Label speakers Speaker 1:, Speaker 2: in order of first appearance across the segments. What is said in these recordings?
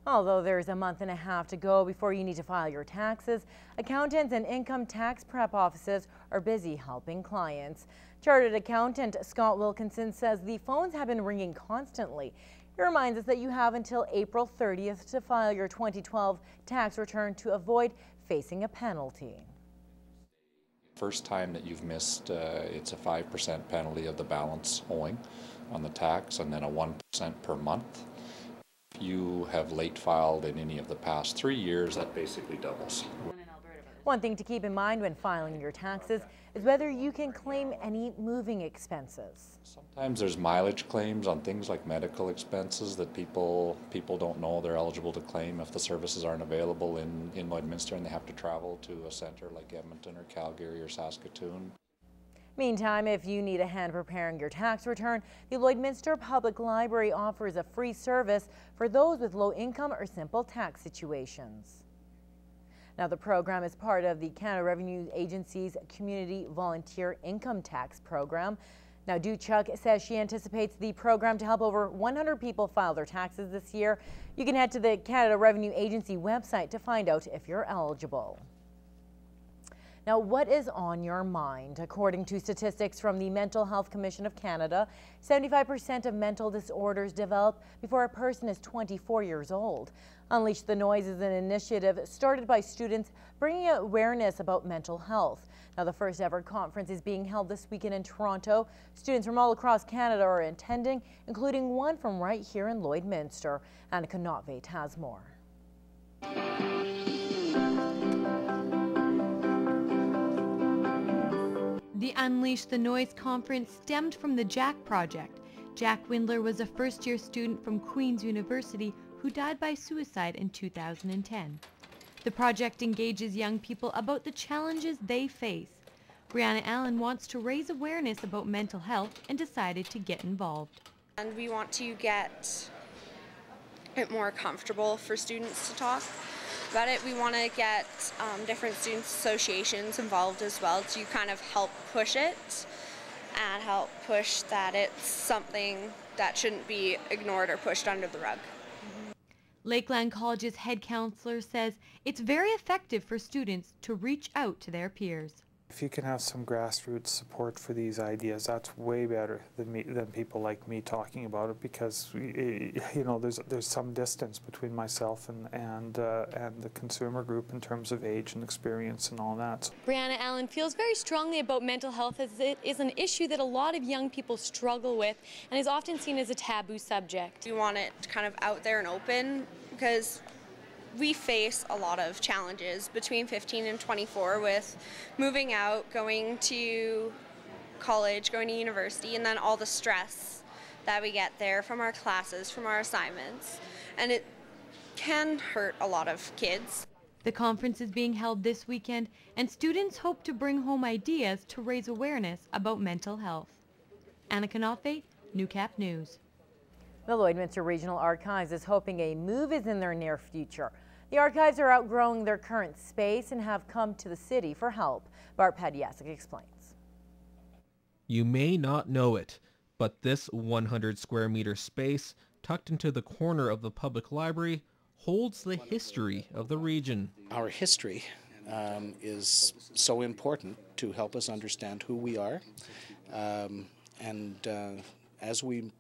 Speaker 1: Although there's a month and a half to go before you need to file your taxes, accountants and income tax prep offices are busy helping clients. Chartered accountant Scott Wilkinson says the phones have been ringing constantly. He reminds us that you have until April 30th to file your 2012 tax return to avoid facing a penalty.
Speaker 2: First time that you've missed, it's a 5% penalty of the balance owing on the tax, and then a 1% per month. If you have late filed in any of the past 3 years, that basically doubles.
Speaker 1: One thing to keep in mind when filing your taxes is whether you can claim any moving expenses.
Speaker 2: Sometimes there's mileage claims on things like medical expenses that people don't know they're eligible to claim if the services aren't available in Lloydminster and they have to travel to a centre like Edmonton or Calgary or Saskatoon.
Speaker 1: Meantime, if you need a hand preparing your tax return, the Lloydminster Public Library offers a free service for those with low income or simple tax situations. Now, the program is part of the Canada Revenue Agency's Community Volunteer Income Tax Program. Now, Duchuk says she anticipates the program to help over 100 people file their taxes this year. You can head to the Canada Revenue Agency website to find out if you're eligible. Now, what is on your mind? According to statistics from the Mental Health Commission of Canada, 75% of mental disorders develop before a person is 24 years old. Unleash the Noise is an initiative started by students bringing awareness about mental health. Now, the first ever conference is being held this weekend in Toronto. Students from all across Canada are attending, including one from right here in Lloydminster. Annika Notveit has more.
Speaker 3: The Unleash the Noise conference stemmed from the Jack Project. Jack Windler was a first-year student from Queen's University who died by suicide in 2010. The project engages young people about the challenges they face. Brianna Allen wants to raise awareness about mental health and decided to get involved.
Speaker 4: And we want to get it more comfortable for students to talk about it. We want to get different student associations involved as well to kind of help push it and help push that it's something that shouldn't be ignored or pushed under the rug.
Speaker 3: Lakeland College's head counselor says it's very effective for students to reach out to their peers.
Speaker 5: If you can have some grassroots support for these ideas, that's way better than people like me talking about it, because you know there's some distance between myself and the consumer group in terms of age and experience and all that.
Speaker 6: Brianna Allen feels very strongly about mental health as it is an issue that a lot of young people struggle with and is often seen as a taboo subject.
Speaker 4: We want it kind of out there and open because we face a lot of challenges between 15 and 24 with moving out, going to college, going to university, and then all the stress that we get there from our classes, from our assignments. And it can hurt a lot of kids.
Speaker 3: The conference is being held this weekend, and students hope to bring home ideas to raise awareness about mental health. Annika Notveit, Newcap News.
Speaker 1: The Lloydminster Regional Archives is hoping a move is in their near future. The archives are outgrowing their current space and have come to the city for help. Bart Padiasic explains.
Speaker 7: You may not know it, but this 100 square meter space tucked into the corner of the public library holds the history of the region.
Speaker 8: Our history is so important to help us understand who we are, and as we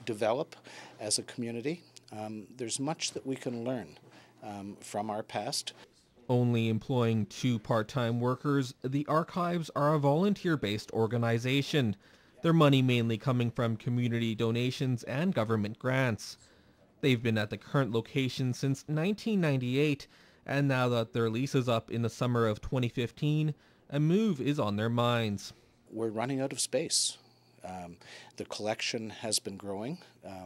Speaker 8: develop as a community, there's much that we can learn from our past.
Speaker 7: Only employing 2 part-time workers, the archives are a volunteer-based organization, their money mainly coming from community donations and government grants. They've been at the current location since 1998, and now that their lease is up in the summer of 2015, a move is on their minds.
Speaker 8: We're running out of space. The collection has been growing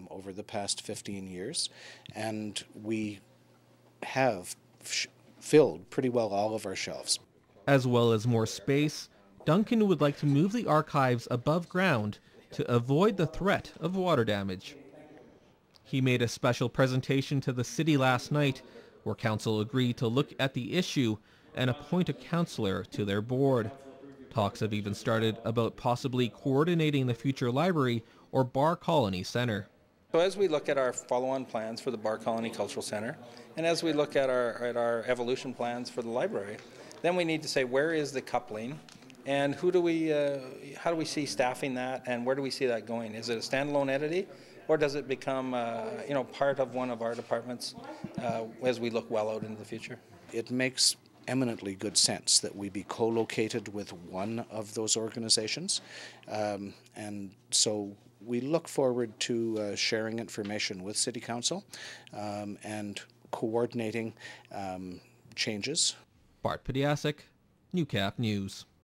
Speaker 8: over the past 15 years, and we have filled pretty well all of our shelves.
Speaker 7: As well as more space, Duncan would like to move the archives above ground to avoid the threat of water damage. He made a special presentation to the city last night, where council agreed to look at the issue and appoint a councillor to their board. Talks have even started about possibly coordinating the future library or bar colony center.
Speaker 9: So as we look at our follow-on plans for the Bar Colony Cultural Centre, and as we look at our evolution plans for the library, then we need to say where is the coupling, and how do we see staffing that, and where do we see that going? Is it a standalone entity, or does it become part of one of our departments as we look well out into the future?
Speaker 8: It makes eminently good sense that we be co-located with one of those organizations, and so we look forward to sharing information with City Council and coordinating changes.
Speaker 7: Bart Pediasic, Newcap News.